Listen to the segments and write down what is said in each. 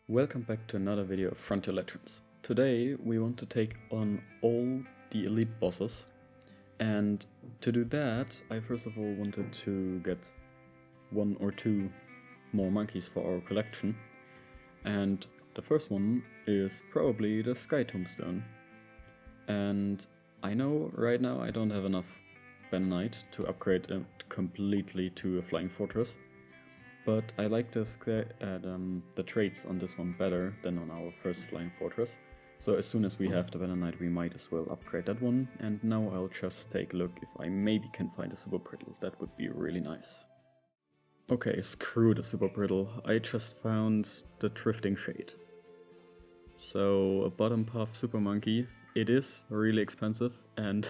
Welcome back to another video of Frontier Legends. Today we want to take on all the elite bosses, and to do that I first of all wanted to get one or two more monkeys for our collection, and the first one is probably the Sky Tombstone. And I know right now I don't have enough Benonite to upgrade it completely to a Flying Fortress, but I like the traits on this one better than on our first Flying Fortress. So as soon as we have the Benonite we might as well upgrade that one, and now I'll just take a look if I maybe can find a Super Brittle. That would be really nice. Okay, screw the Super Brittle, I just found the Drifting Shade. So a bottom path Super Monkey. It is really expensive and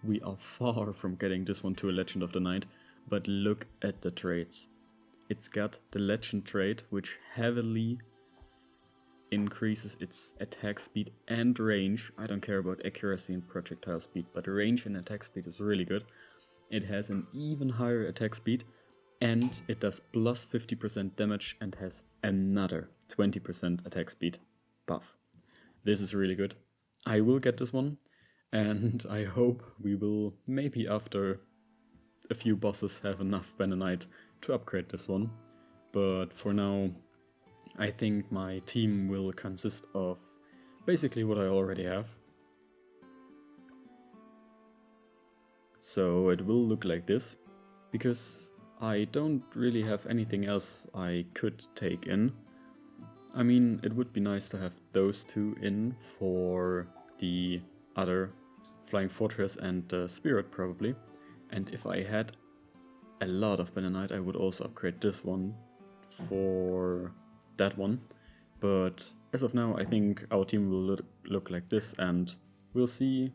we are far from getting this one to a Legend of the Night, but look at the traits. It's got the Legend trait, which heavily increases its attack speed and range. I don't care about accuracy and projectile speed, but range and attack speed is really good. It has an even higher attack speed, and it does plus 50% damage and has another 20% attack speed buff. This is really good. I will get this one, and I hope we will, maybe after a few bosses, have enough Benonite to upgrade this one, but for now I think my team will consist of basically what I already have. So it will look like this, because I don't really have anything else I could take in. I mean, it would be nice to have those two in for the other Flying Fortress and the Spirit probably, and if I had a lot of Benonite I would also upgrade this one for that one, but as of now I think our team will look like this, and we'll see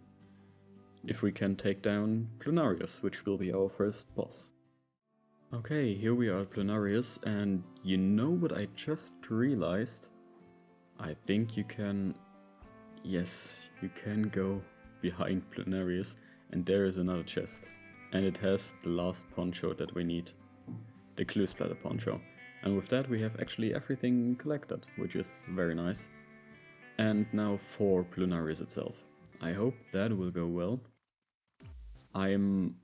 if we can take down Bloonarius, which will be our first boss. Okay, here we are at Bloonarius, and you know what I just realized? I think you can... yes, you can go behind Bloonarius, and there is another chest. And it has the last poncho that we need, the Clue Splatter poncho. And with that we have actually everything collected, which is very nice. And now for Bloonarius itself. I hope that will go well. I'm,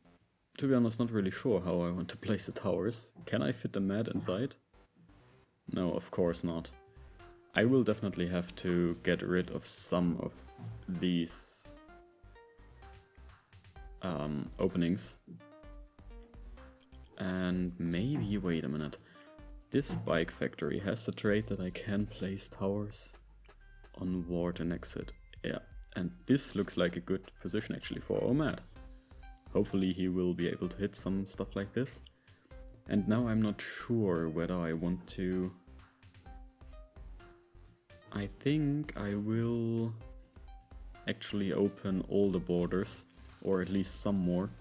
to be honest, not really sure how I want to place the towers. Can I fit the mat inside? No, of course not. I will definitely have to get rid of some of these openings. And maybe, wait a minute, this bike factory has the trait that I can place towers on ward and exit. Yeah, and this looks like a good position actually for our mat. Hopefully he will be able to hit some stuff like this. And now I'm not sure whether I want to... I think I will actually open all the borders, or at least some more,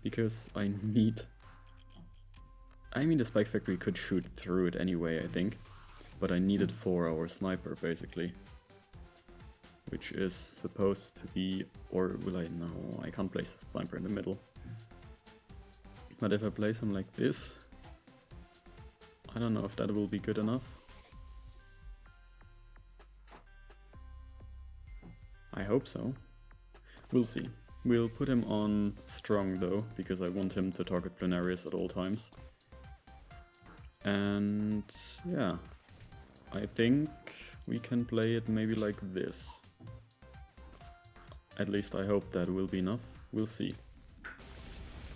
because I need... I mean, the Spike Factory could shoot through it anyway, I think, but I need it for our sniper, basically. Which is supposed to be... or will I? No, I can't place the sniper in the middle. But if I place him like this, I don't know if that will be good enough. I hope so. We'll see. We'll put him on strong though, because I want him to target Bloonarius at all times. And yeah, I think we can play it maybe like this. At least I hope that will be enough. We'll see.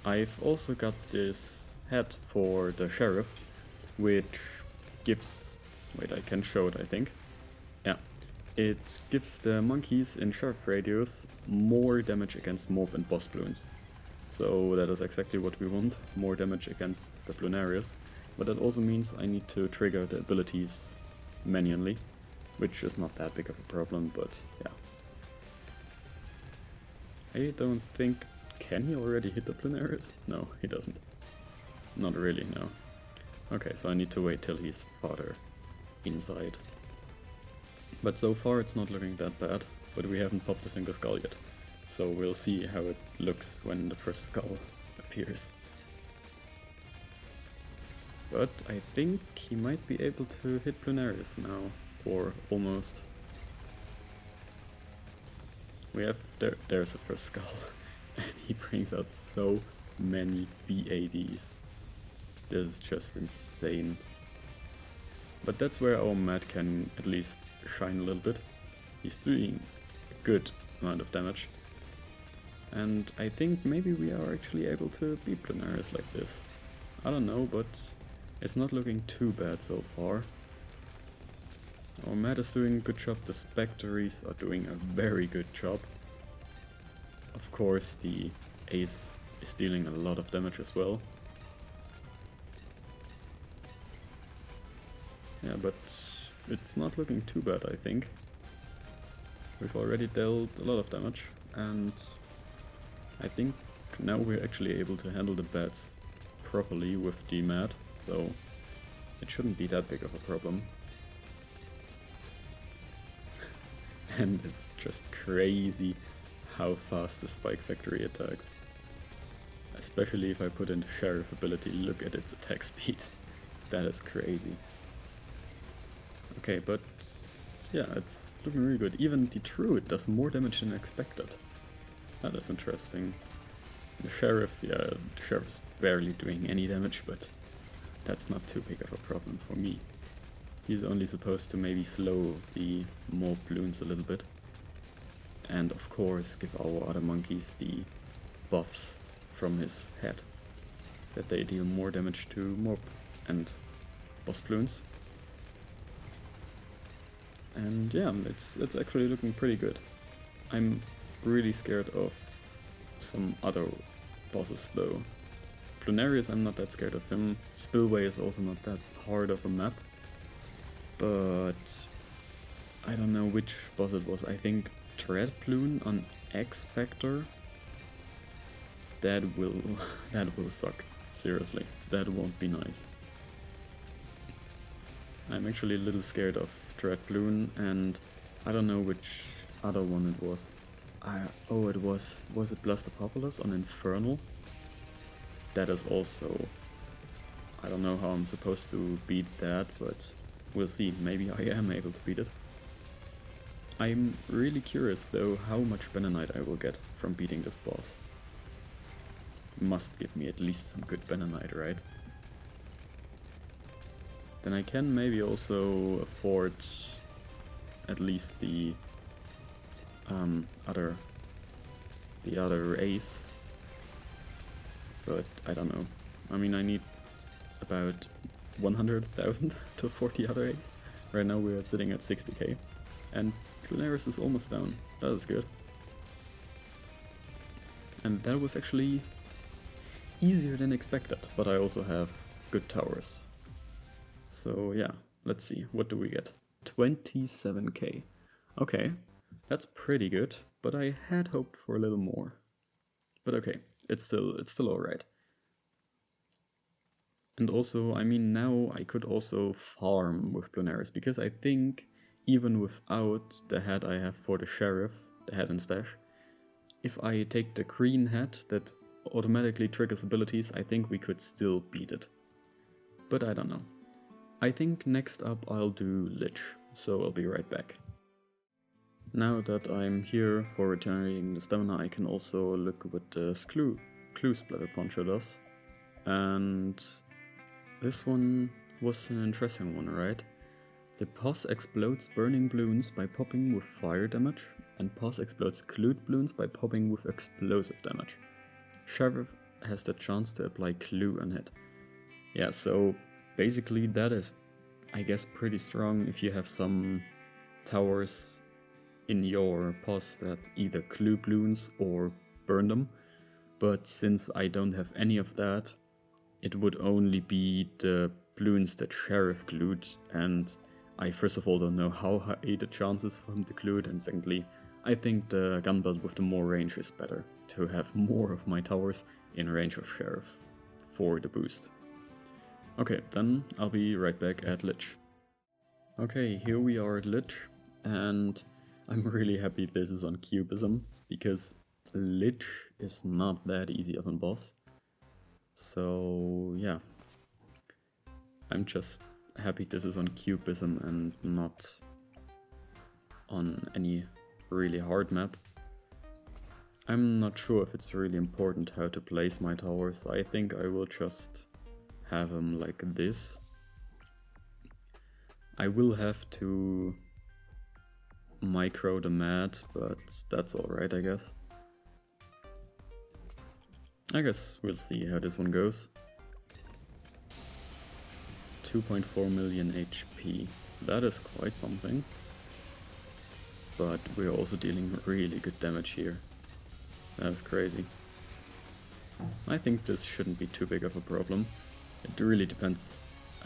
I've also got this hat for the Sheriff, which gives... wait, I can show it, I think. Yeah. It gives the monkeys in Sheriff radius more damage against mob and boss bloons. So that is exactly what we want, more damage against the Bloonarius. But that also means I need to trigger the abilities manually, which is not that big of a problem, but yeah. I don't think... can he already hit the Bloonarius? No, he doesn't. Not really, no. Okay, so I need to wait till he's farther inside. But so far it's not looking that bad, but we haven't popped a single skull yet. So we'll see how it looks when the first skull appears. But I think he might be able to hit Bloonarius now. or almost. We have, there's the first skull, and he brings out so many BADs. This is just insane. But that's where our Mat can at least shine a little bit. He's doing a good amount of damage. And I think maybe we are actually able to beat Bloonarius like this. I don't know, but it's not looking too bad so far. Our Mat is doing a good job, the Spectaries are doing a very good job. Of course the Ace is dealing a lot of damage as well. Yeah, but it's not looking too bad, I think. We've already dealt a lot of damage, and I think now we're actually able to handle the bats properly with the Mat, so it shouldn't be that big of a problem. And it's just crazy how fast the Spike Factory attacks. Especially if I put in the Sheriff ability, look at its attack speed. That is crazy. Okay, but yeah, it's looking really good. Even the Druid does more damage than expected. That is interesting. The Sheriff, yeah, the Sheriff is barely doing any damage, but that's not too big of a problem for me. He's only supposed to maybe slow the mob balloons a little bit. And of course give our other monkeys the buffs from his head, that they deal more damage to mob and boss balloons. And yeah, it's actually looking pretty good. I'm really scared of some other bosses though. Bloonarius, I'm not that scared of him. Spillway is also not that hard of a map. But I don't know which boss it was. I think Dreadbloon on X Factor. That will suck. Seriously, that won't be nice. I'm actually a little scared of Dreadbloon, and I don't know which other one it was. Oh, it was it Blastapopoulos on Infernal? That is also, I don't know how I'm supposed to beat that, but we'll see. Maybe I am able to beat it. I'm really curious though how much Benonite I will get from beating this boss. Must give me at least some good Benonite, right? Then I can maybe also afford at least the other ace, but I don't know. I mean, I need about 100,000 to afford the other ace. Right now we are sitting at 60k, and Bloonarius is almost down. That is good. And that was actually easier than expected, but I also have good towers. So yeah, let's see, what do we get? 27k. Okay, that's pretty good, but I had hoped for a little more. But okay, it's still alright. And also, I mean, now I could also farm with Bloonarius, because I think even without the head I have for the Sheriff, the head and stash, if I take the green head that automatically triggers abilities, I think we could still beat it. But I don't know. I think next up I'll do Lych, so I'll be right back. Now that I'm here for regenerating the stamina, I can also look what the clue splatter poncho does. And this one was an interesting one, right? The Pos explodes burning balloons by popping with fire damage, and Pos explodes clued balloons by popping with explosive damage. Sheriff has the chance to apply clue on hit. Yeah, so basically that is, I guess, pretty strong if you have some towers in your Pos that either clue balloons or burn them. But since I don't have any of that, it would only be the balloons that Sheriff glued, and I first of all don't know how high the chances for him to glue it, and secondly, I think the gunbelt with the more range is better, to have more of my towers in range of Sheriff for the boost. Okay, then I'll be right back at Lych. Okay, here we are at Lych, and I'm really happy this is on Cubism, because Lych is not that easy of a boss. So yeah, I'm just happy this is on Cubism and not on any really hard map. I'm not sure if it's really important how to place my towers. I think I will just have them like this. I will have to micro the mat, but that's alright, I guess. I guess we'll see how this one goes. 2.4 million HP. That is quite something. But we're also dealing really good damage here. That's crazy. I think this shouldn't be too big of a problem. It really depends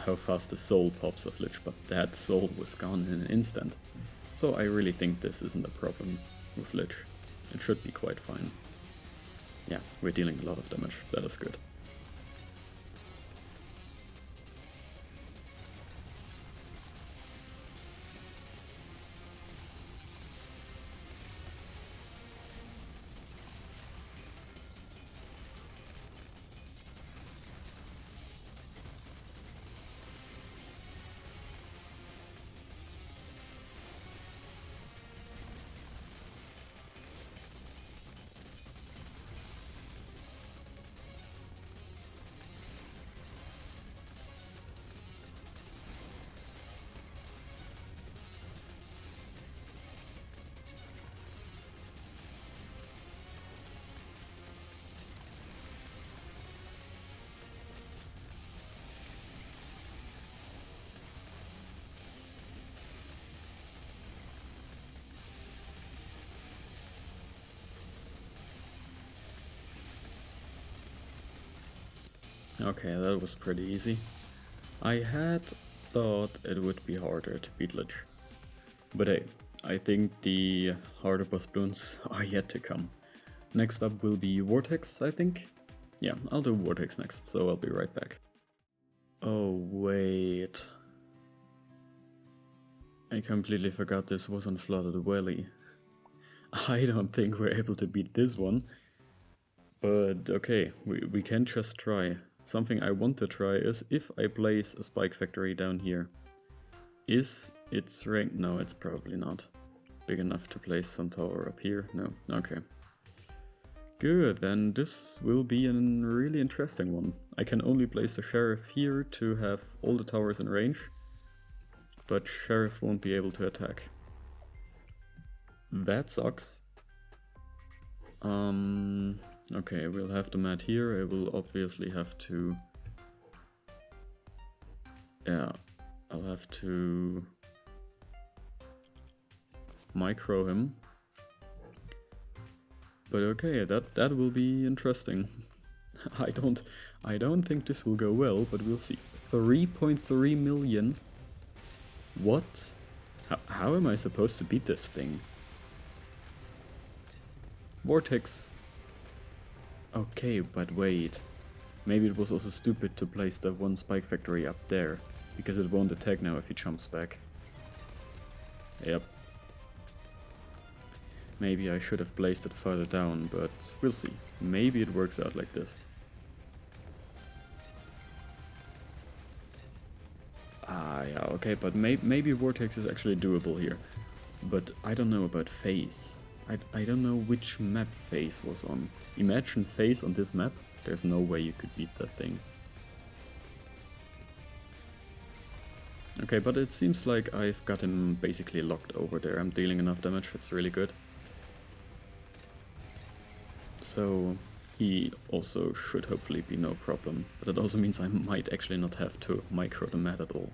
how fast the soul pops of Lych, but that soul was gone in an instant. So I really think this isn't a problem with Lych. It should be quite fine. Yeah, we're dealing a lot of damage. That is good. Okay, that was pretty easy. I had thought it would be harder to beat Lych. But hey, I think the harder boss bloons are yet to come. Next up will be Vortex, I think. Yeah, I'll do Vortex next, so I'll be right back. Oh wait. I completely forgot this was on Flooded Valley. I don't think we're able to beat this one. But okay, we can just try. Something I want to try is if I place a spike factory down here. Is its ranked? No, it's probably not. Big enough to place some tower up here? No, okay. Good, then this will be a really interesting one. I can only place the Sheriff here to have all the towers in range. But Sheriff won't be able to attack. That sucks. Okay, we'll have the mat here. I will obviously have to... Yeah, I'll have to micro him. But okay, that will be interesting. I don't think this will go well, but we'll see. 3.3 million? What? How am I supposed to beat this thing? Vortex. Okay, but wait. Maybe it was also stupid to place the one spike factory up there, because it won't attack now if he jumps back. Yep. Maybe I should have placed it further down, but we'll see. Maybe it works out like this. Ah, yeah, okay, but maybe Vortex is actually doable here. But I don't know about Phayze. I don't know which map Phayze was on. Imagine Phayze on this map. There's no way you could beat that thing. Okay, but it seems like I've got him basically locked over there. I'm dealing enough damage, it's really good. So he also should hopefully be no problem. But it also means I might actually not have to micro the mat at all.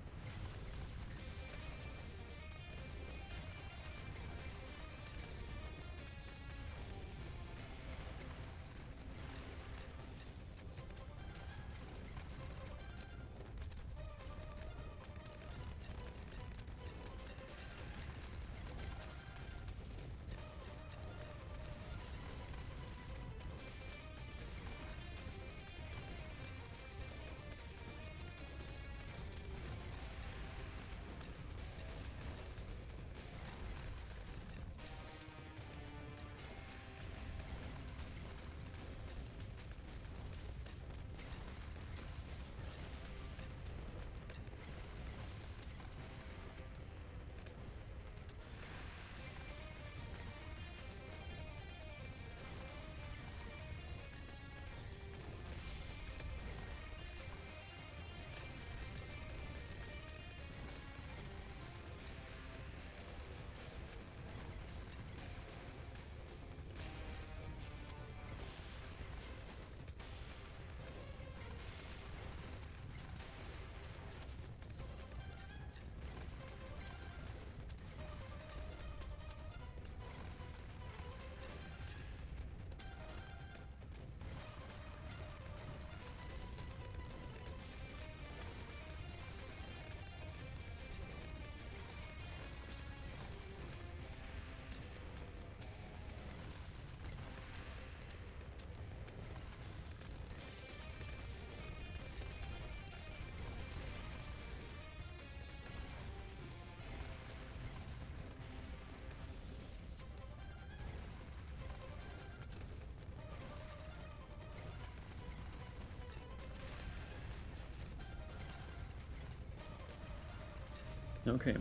Okay,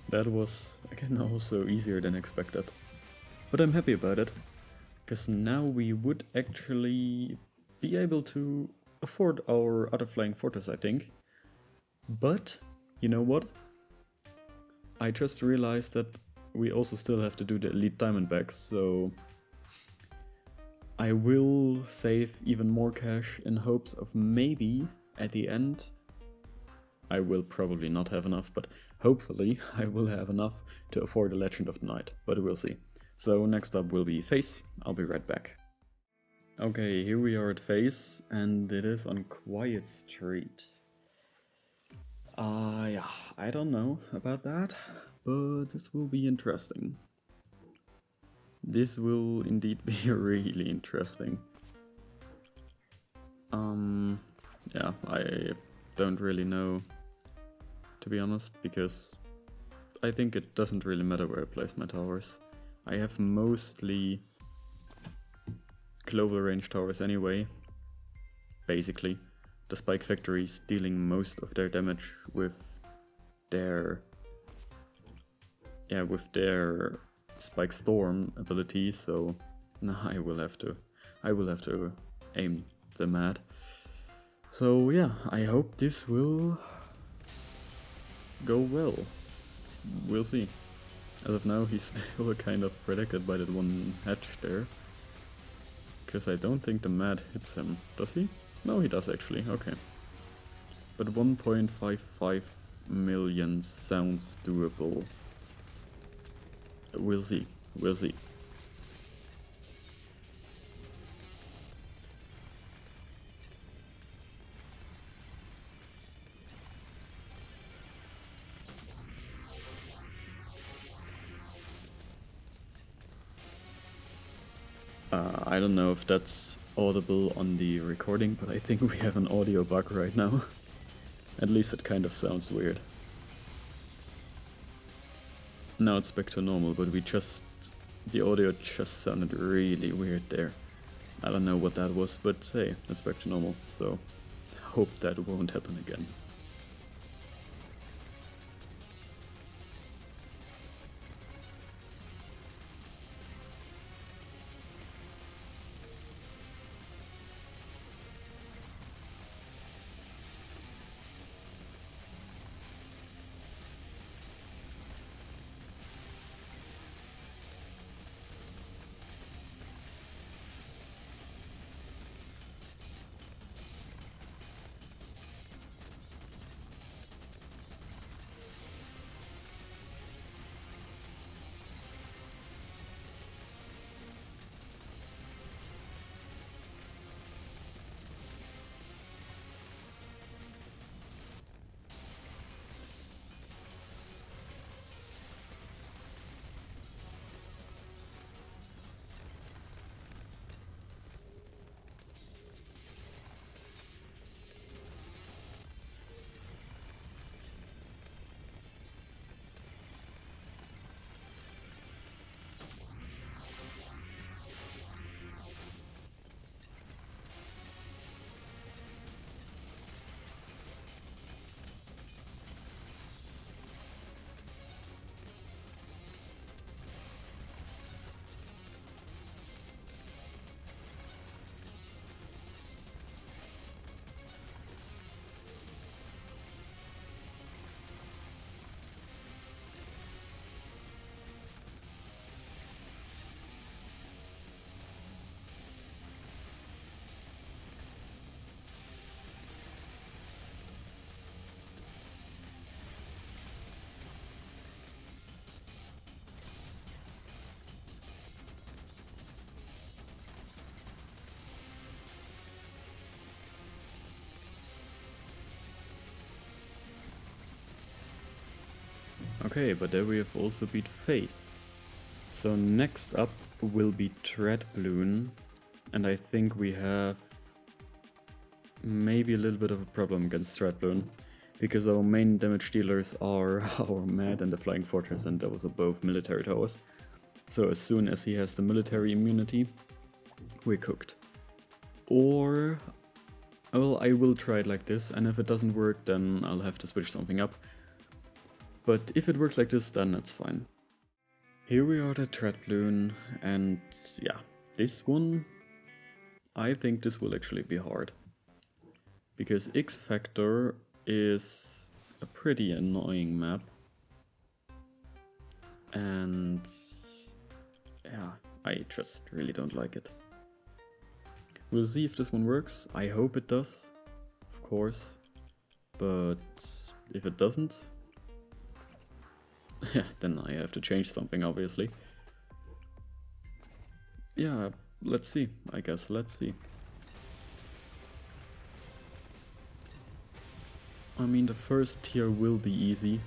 that was again also easier than expected. But I'm happy about it, because now we would actually be able to afford our other flying fortress, I think. But, you know what? I just realized that we also still have to do the Elite Diamondbacks, so I will save even more cash in hopes of maybe at the end, I will probably not have enough, but hopefully I will have enough to afford the Legend of the Night, but we'll see. So next up will be Phayze. I'll be right back. Okay, here we are at Phayze, and it is on Quiet Street. Yeah, I don't know about that, but this will be interesting. This will indeed be really interesting. Yeah, I don't really know, to be honest, because I think it doesn't really matter where I place my towers. I have mostly global range towers anyway, basically. The Spike Factories dealing most of their damage with their Spike Storm ability, so now I will have to aim them at. So yeah, I hope this will go well. We'll see. As of now, he's still kind of protected by that one hatch there. Because I don't think the Mad hits him. Does he? No, he does actually. Okay. But 1.55 million sounds doable. We'll see. We'll see. I don't know if that's audible on the recording, but I think we have an audio bug right now. At least it kind of sounds weird. Now it's back to normal, but the audio just sounded really weird there. I don't know what that was, but hey, it's back to normal, so hope that won't happen again. Okay, but there we have also beat Phayze. So next up will be Dreadbloon, and I think we have maybe a little bit of a problem against Dreadbloon, because our main damage dealers are our Mad and the Flying Fortress, and those are both military towers. So as soon as he has the military immunity, we're cooked. Or, well, I will try it like this, and if it doesn't work, then I'll have to switch something up. But if it works like this, then it's fine. Here we are at Dreadbloon, and yeah, this one, I think this will actually be hard. Because X Factor is a pretty annoying map. And yeah, I just really don't like it. We'll see if this one works. I hope it does, of course. But if it doesn't, yeah, then I have to change something, obviously. Yeah, let's see, I guess, let's see. I mean, the first tier will be easy,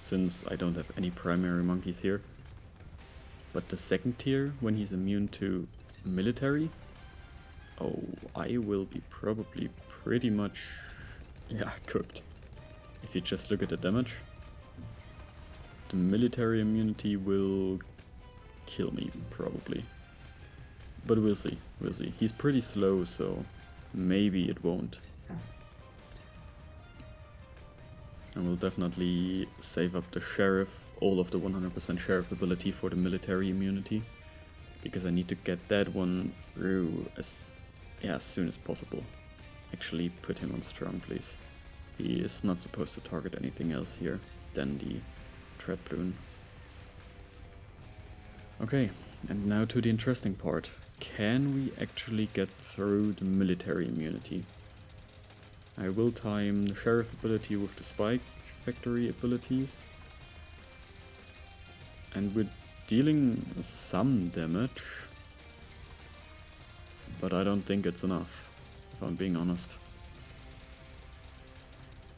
since I don't have any primary monkeys here. But the second tier, when he's immune to military, oh, I will be probably pretty much, yeah, cooked. If you just look at the damage, the military immunity will kill me, probably. But we'll see, we'll see. He's pretty slow, so maybe it won't. And we'll definitely save up the sheriff, all of the 100% sheriff ability for the military immunity. Because I need to get that one through as soon as possible. Actually put him on strong, please. He is not supposed to target anything else here than the Dreadbloon. Okay, and now to the interesting part. Can we actually get through the military immunity? I will time the sheriff ability with the spike factory abilities. And we're dealing some damage. But I don't think it's enough, if I'm being honest.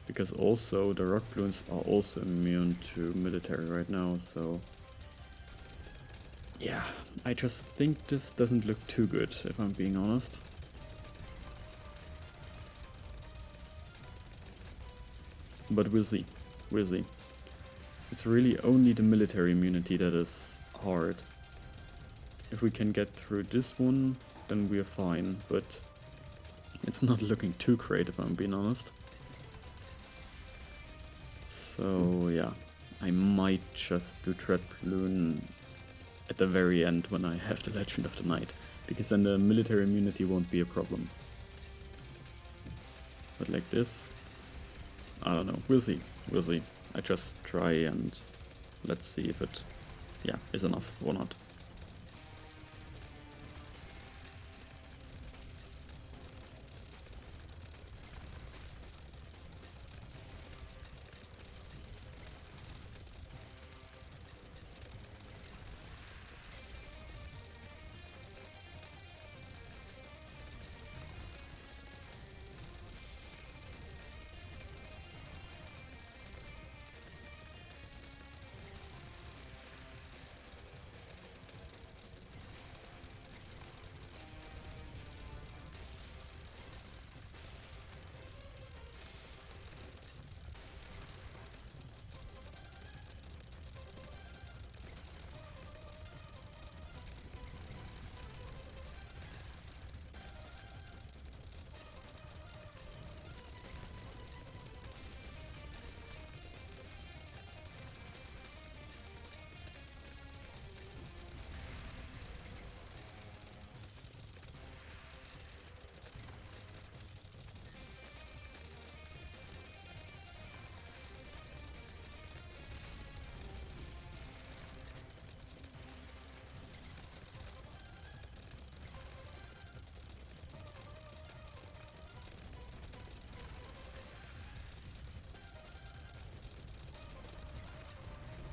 Because also the rock balloons are also immune to military right now, so... yeah, I just think this doesn't look too good, if I'm being honest. But we'll see, we'll see. It's really only the military immunity that is hard. If we can get through this one, then we're fine, but it's not looking too great, if I'm being honest. So yeah, I might just do Dreadbloon at the very end when I have the Legend of the Night, because then the military immunity won't be a problem. But like this, I don't know, we'll see, we'll see. I just try and let's see if it, yeah, is enough or not.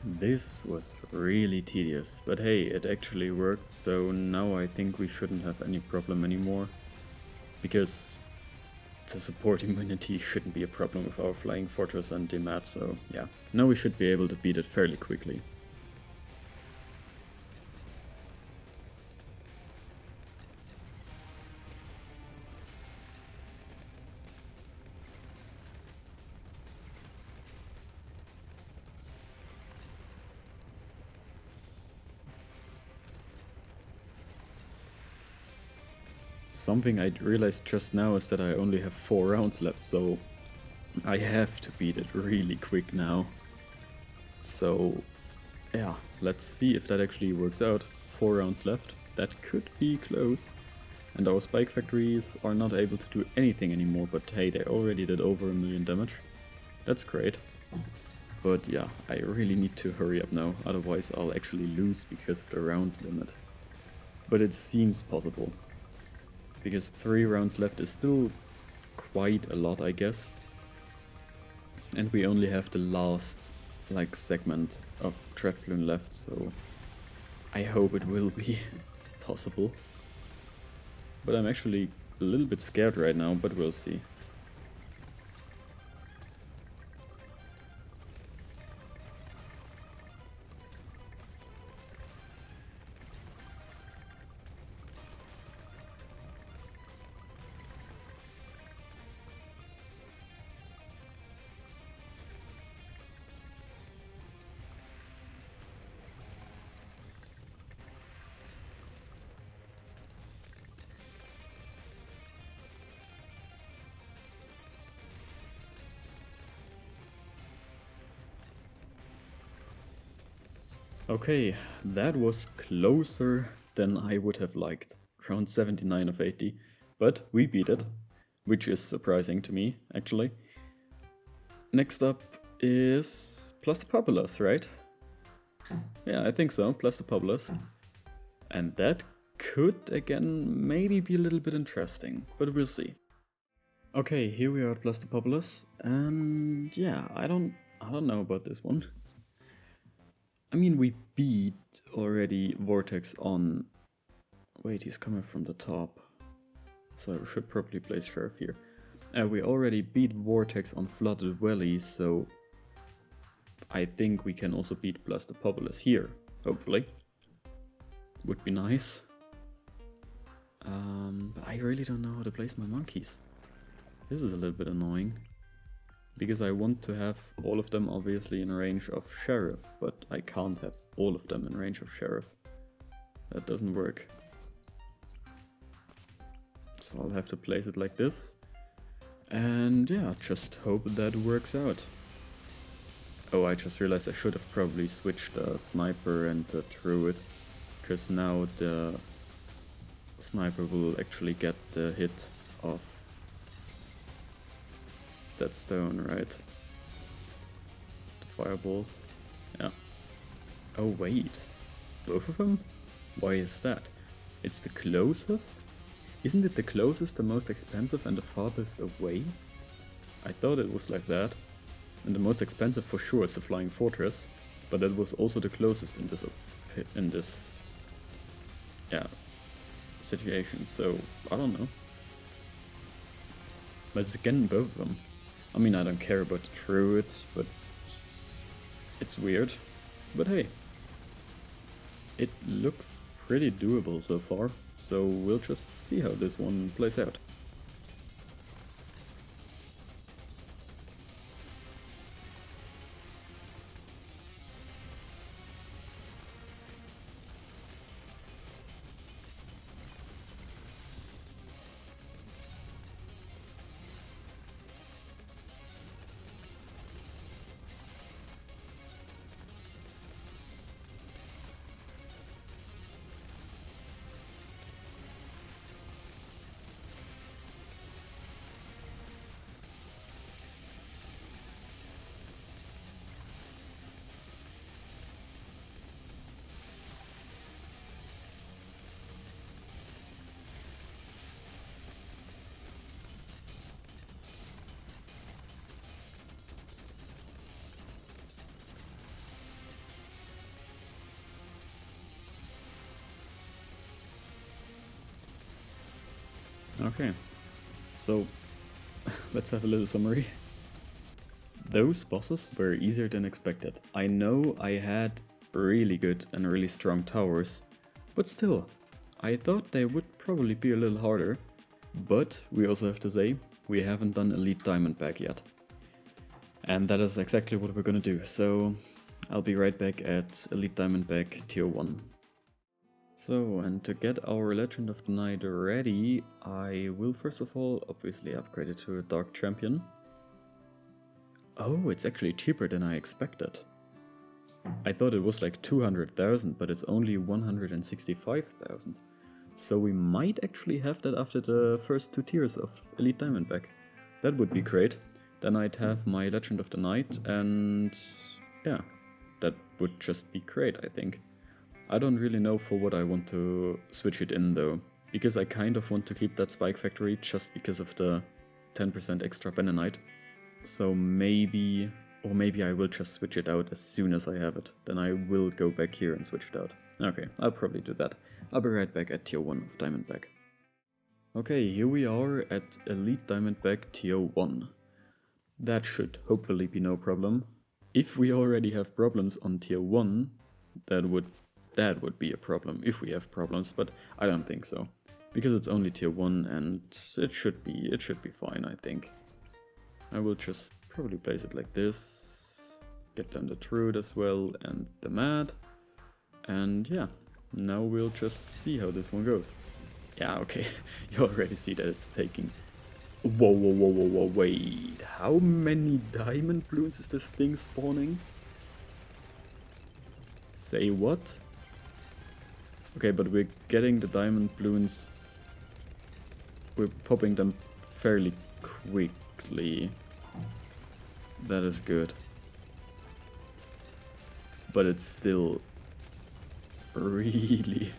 This was really tedious, but hey, it actually worked, so now I think we shouldn't have any problem anymore. Because the support immunity shouldn't be a problem with our Flying Fortress and the mat, so yeah. Now we should be able to beat it fairly quickly. Something I realized just now is that I only have 4 rounds left, so I have to beat it really quick now. So yeah, let's see if that actually works out. 4 rounds left, that could be close. And our spike factories are not able to do anything anymore, but hey, they already did over 1 million damage. That's great. But yeah, I really need to hurry up now, otherwise I'll actually lose because of the round limit. But it seems possible. Because 3 rounds left is still quite a lot, I guess. And we only have the last like segment of Dreadbloon left, so I hope it will be possible. But I'm actually a little bit scared right now, but we'll see. Okay, that was closer than I would have liked. Round 79 of 80. But we beat it, which is surprising to me, actually. Next up is Blastapopoulos, right? Yeah, I think so, Blastapopoulos. And that could, again, maybe be a little bit interesting, but we'll see. Okay, here we are at Blastapopoulos, and yeah, I don't know about this one. I mean, we beat already Vortex on... Wait, he's coming from the top. So I should probably place Sheriff here. We already beat Vortex on Flooded Valley, so... I think we can also beat Blastapopoulos here, hopefully. Would be nice. But I really don't know how to place my monkeys. This is a little bit annoying. Because I want to have all of them obviously in range of Sheriff, but I can't have all of them in range of Sheriff. That doesn't work. So I'll have to place it like this. And yeah, just hope that works out. Oh, I just realized I should have probably switched the sniper and the druid, because now the sniper will actually get the hit of that stone, right? The fireballs. Yeah. Oh wait, both of them? Why is that? It's the closest? Isn't it the closest, the most expensive, and the farthest away? I thought it was like that. And the most expensive for sure is the Flying Fortress, but that was also the closest in this yeah, situation, so I don't know. But it's again both of them. I mean, I don't care about the druids, but it's weird. But hey, it looks pretty doable so far, so we'll just see how this one plays out. Okay, so let's have a little summary. Those bosses were easier than expected. I know I had really good and really strong towers, but still, I thought they would probably be a little harder. But we also have to say, we haven't done Elite Diamondback yet. And that is exactly what we're gonna do, so I'll be right back at Elite Diamondback Tier 1. So, and to get our Legend of the Night ready, I will first of all obviously upgrade it to a Dark Champion. Oh, it's actually cheaper than I expected. I thought it was like 200,000, but it's only 165,000. So we might actually have that after the first 2 tiers of Elite Diamondback. That would be great. Then I'd have my Legend of the Night, and yeah, that would just be great, I think. I don't really know for what I want to switch it in though, because I kind of want to keep that Spike Factory just because of the 10% extra Benonite. So maybe, or maybe I will just switch it out as soon as I have it. Then I will go back here and switch it out. Okay, I'll probably do that. I'll be right back at tier 1 of Diamondback. Okay, here we are at Elite Diamondback tier 1. That should hopefully be no problem. If we already have problems on tier 1, that would be a problem if we have problems, but I don't think so. Because it's only tier 1 and it should be fine, I think. I will just probably place it like this. Get down the Trude as well and the Mad. And yeah, now we'll just see how this one goes. Yeah, okay, you already see that it's taking... Whoa, wait, how many diamond balloons is this thing spawning? Say what? Okay, but we're getting the diamond balloons... We're popping them fairly quickly. That is good. But it's still... really...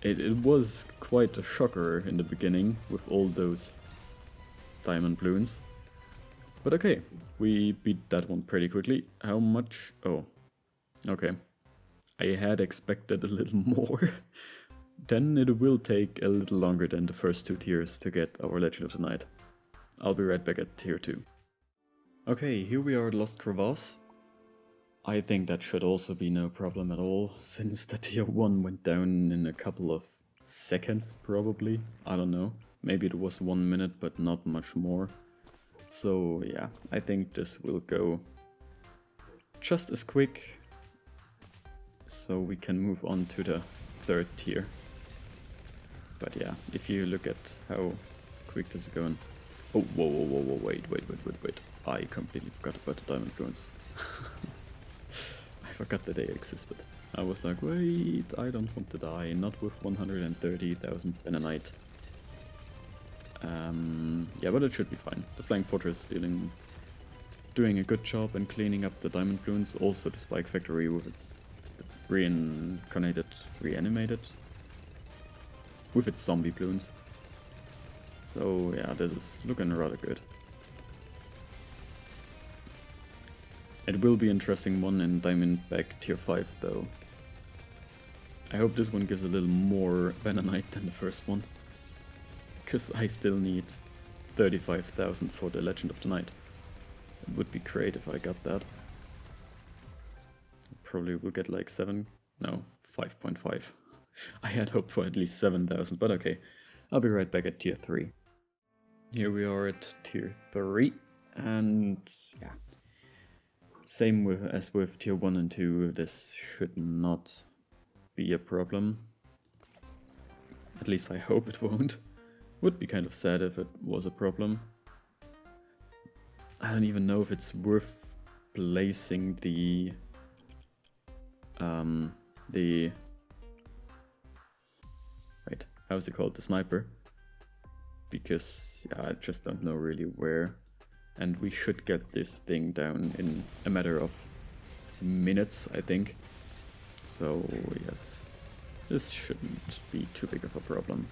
It was quite a shocker in the beginning with all those diamond balloons. But okay, we beat that one pretty quickly. How much? Oh, okay. I had expected a little more. Then it will take a little longer than the first 2 tiers to get our Legend of the Night. I'll be right back at tier 2. Okay, here we are at Lost Crevasse. I think that should also be no problem at all, since the tier 1 went down in a couple of seconds probably. I don't know. Maybe it was 1 minute, but not much more. So yeah, I think this will go just as quick. So we can move on to the 3rd tier. But yeah, if you look at how quick this is going. Oh, whoa, wait. I completely forgot about the diamond balloons. I forgot that they existed. I was like, wait, I don't want to die, not with 130,000 Benonite. Yeah, but it should be fine. The Flying Fortress is doing a good job in cleaning up the diamond balloons. Also the Spike Factory with its reanimated, with its zombie balloons. So yeah, this is looking rather good. It will be an interesting one in Diamondback tier 5 though. I hope this one gives a little more Benonite than the first one. Because I still need 35,000 for the Legend of the Night. It would be great if I got that. Probably will get like 5.5. I had hoped for at least 7,000, but okay. I'll be right back at tier 3. Here we are at tier 3, and yeah. Same as with tier 1 and 2, this should not be a problem. At least I hope it won't. Would be kind of sad if it was a problem. I don't even know if it's worth placing the wait, how's it called? The sniper. Because yeah, I just don't know really where. And we should get this thing down in a matter of minutes, I think. So yes, this shouldn't be too big of a problem.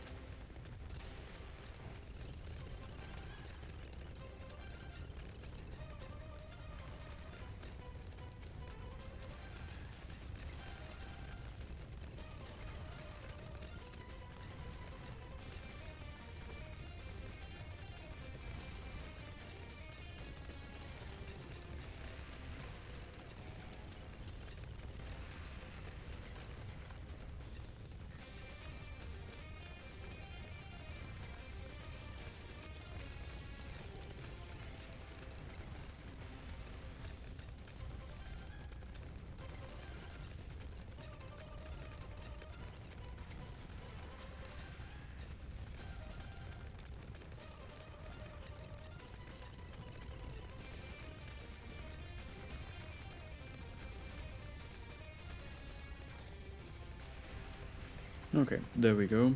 Okay, there we go.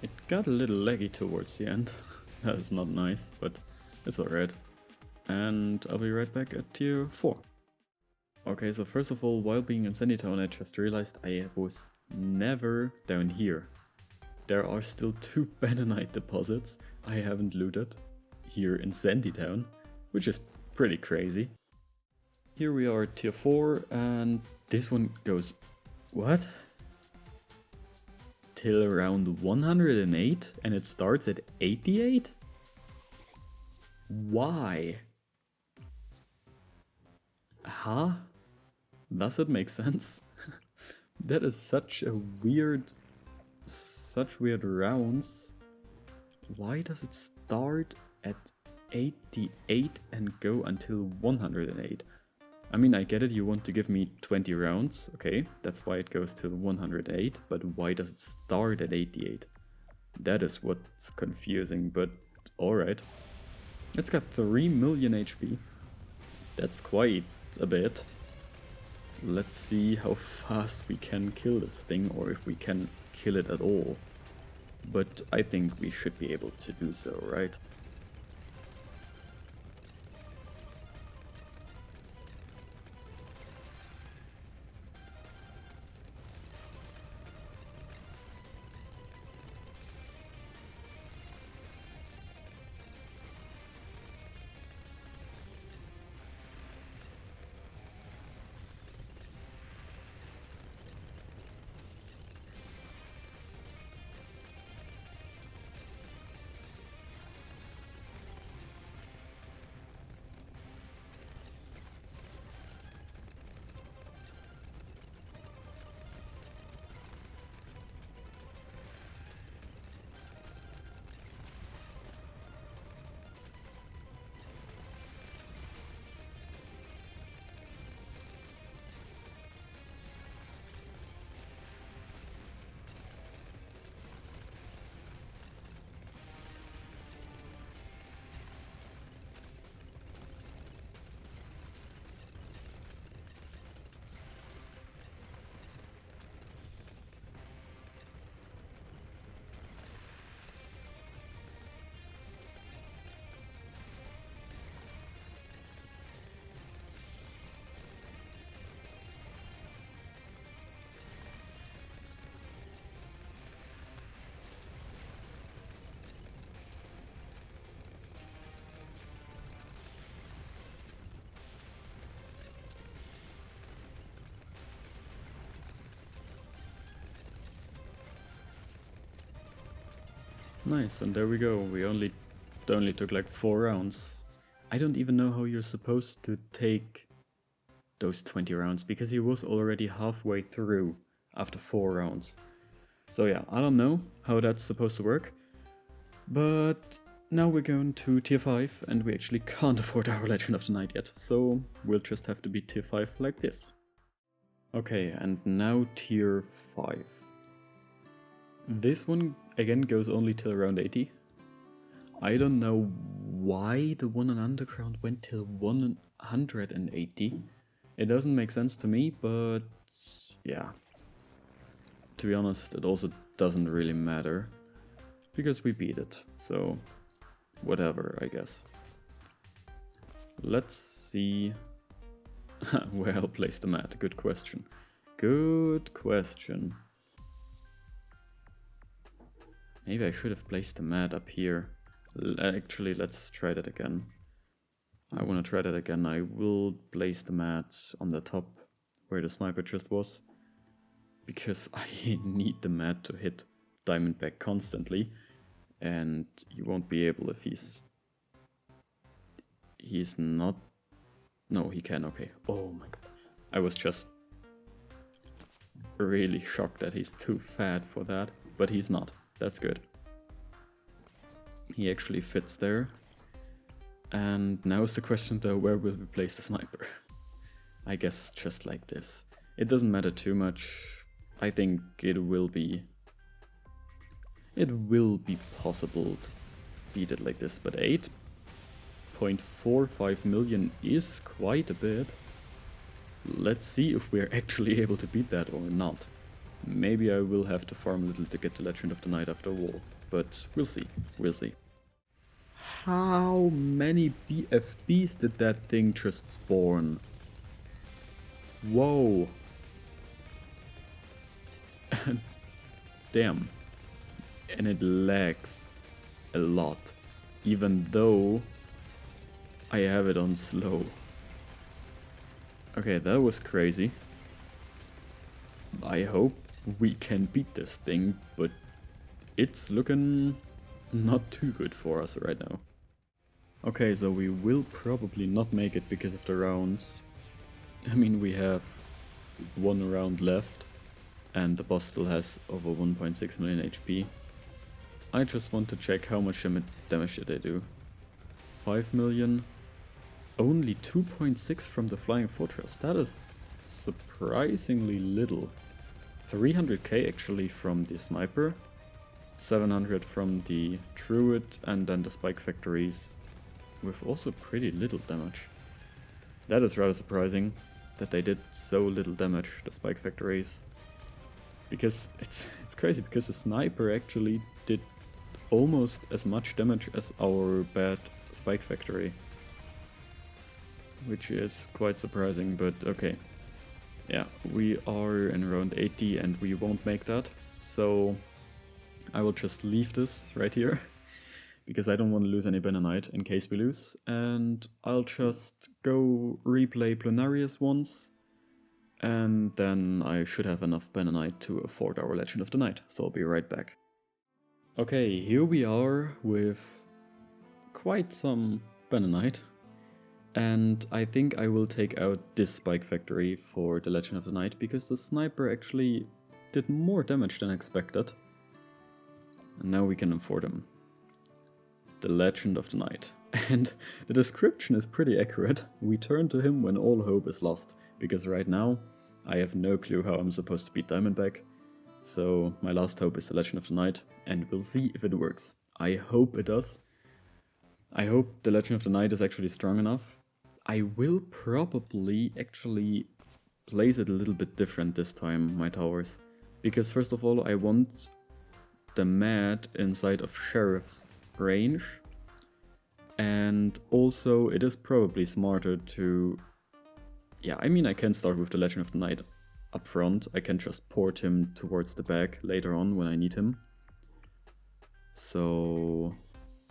It got a little laggy towards the end. That is not nice, but it's alright. And I'll be right back at tier 4. Okay, so first of all, while being in Sandytown, I just realized I was never down here. There are still 2 Bananite deposits I haven't looted here in Sandytown, which is pretty crazy. Here we are at tier 4, and this one goes... what? Till around 108, and it starts at 88? Why? Huh? Does it make sense? That is such weird rounds. Why does it start at 88 and go until 108? I mean, I get it, you want to give me 20 rounds, okay, that's why it goes to 108, but why does it start at 88? That is what's confusing, but alright. It's got 3 million HP. That's quite a bit. Let's see how fast we can kill this thing, or if we can kill it at all. But I think we should be able to do so, right? Nice, and there we go. We only took like 4 rounds. I don't even know how you're supposed to take those 20 rounds, because he was already halfway through after 4 rounds. So yeah, I don't know how that's supposed to work. But now we're going to tier 5, and we actually can't afford our Legend of the Night yet, so we'll just have to be tier 5 like this. Okay, and now tier 5. This one again goes only till around 80. I don't know why the one on Underground went till 180. It doesn't make sense to me, but yeah. To be honest, it also doesn't really matter, because we beat it, so whatever, I guess. Let's see where I'll place the mat. Good question. Good question. Maybe I should have placed the mat up here. Actually, let's try that again. I want to try that again. I will place the mat on the top where the sniper just was, because I need the mat to hit Diamondback constantly, and you won't be able if he's not... No, he can, okay. Oh my god. I was just really shocked that he's too fat for that, but he's not. That's good. He actually fits there. And now is the question though, where will we place the sniper? I guess just like this. It doesn't matter too much. I think it will be possible to beat it like this, but 8.45 million is quite a bit. Let's see if we're actually able to beat that or not. Maybe I will have to farm a little to get the Legend of the Night after all, but we'll see, we'll see. How many BFBs did that thing just spawn? Whoa. Damn. And it lags a lot, even though I have it on slow. Okay, that was crazy. I hope we can beat this thing, but it's looking not too good for us right now. Okay, so we will probably not make it because of the rounds. I mean, we have one round left and the boss still has over 1.6 million HP. I just want to check how much damage did they do. 5 million. Only 2.6 from the Flying Fortress. That is surprisingly little. 300k actually from the Sniper. 700 from the Druid, and then the Spike Factories with also pretty little damage. That is rather surprising that they did so little damage, the Spike Factories. Because it's crazy, because the Sniper actually did almost as much damage as our bad Spike Factory. Which is quite surprising, but okay. Yeah, we are in round 80 and we won't make that, so I will just leave this right here, because I don't want to lose any Benonite in case we lose, and I'll just go replay Bloonarius once, and then I should have enough Benonite to afford our Legend of the Night, so I'll be right back. Okay, here we are with quite some Benonite, and I think I will take out this Spike Factory for the Legend of the Night, because the Sniper actually did more damage than expected. And now we can afford him. The Legend of the Night. And the description is pretty accurate. We turn to him when all hope is lost, because right now I have no clue how I'm supposed to beat Diamondback. So my last hope is the Legend of the Night, and we'll see if it works. I hope it does. I hope the Legend of the Night is actually strong enough. I will probably actually place it a little bit different this time, my towers. Because first of all, I want the mat inside of Sheriff's range. And also it is probably smarter to... Yeah, I mean, I can start with the Legend of the Night up front. I can just port him towards the back later on when I need him. So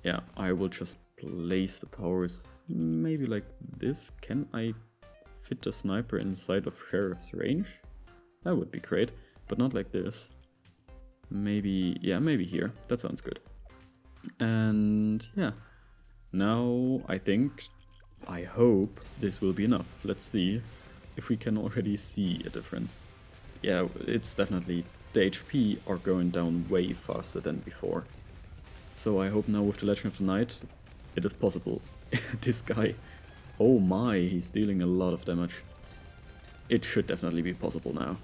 yeah, I will just place the towers maybe like this. Can I fit the Sniper inside of Sheriff's range? That would be great, but not like this. Maybe, yeah, maybe here. That sounds good. And yeah, now I hope this will be enough. Let's see if we can already see a difference. Yeah, it's definitely, the HP are going down way faster than before. So I hope now with the Legend of the Night, it is possible. This guy, oh my, he's dealing a lot of damage. It should definitely be possible now.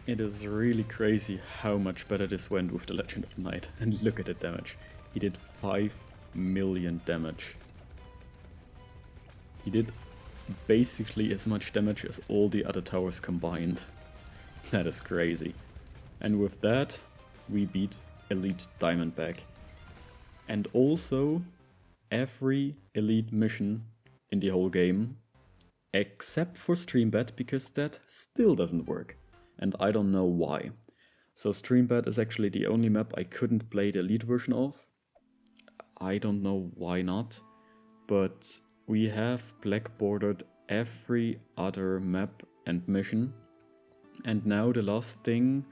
It is really crazy how much better this went with the Legend of Night. And look at the damage. He did 5 million damage. He did basically as much damage as all the other towers combined. That is crazy. And with that, we beat Elite Diamondback. And also every Elite mission in the whole game, except for Streambet, because that still doesn't work. And I don't know why. So Streambet is actually the only map I couldn't play the Elite version of. I don't know why not, but we have black bordered every other map and mission. And now the last thing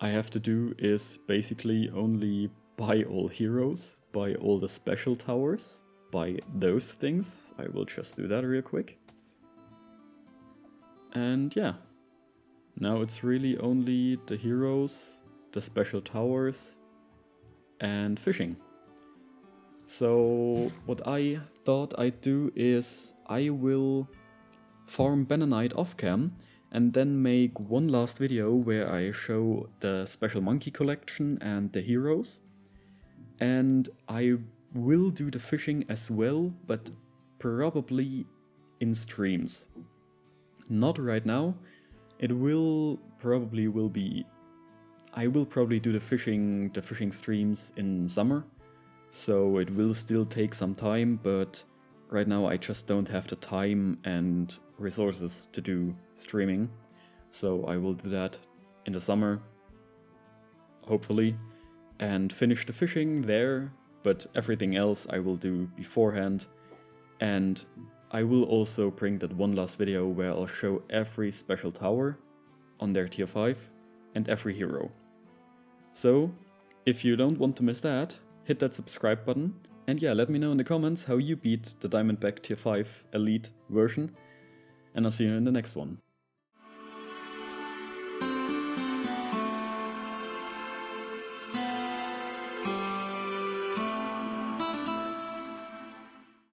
I have to do is basically only buy all heroes, buy all the special towers, buy those things. I will just do that real quick. And yeah, now it's really only the heroes, the special towers, and fishing. So what I thought I'd do is I will farm Benonite off cam and then make one last video where I show the special monkey collection and the heroes. And I will do the fishing as well, but probably in streams. Not right now. It will probably be... I will probably do the fishing streams in summer. So it will still take some time, but right now I just don't have the time and resources to do streaming. So I will do that in the summer, hopefully, and finish the fishing there, but everything else I will do beforehand. And I will also bring that one last video where I'll show every special tower on their tier 5 and every hero. So, if you don't want to miss that, hit that subscribe button, and yeah, let me know in the comments how you beat the Diamondback tier 5 Elite version, and I'll see you in the next one.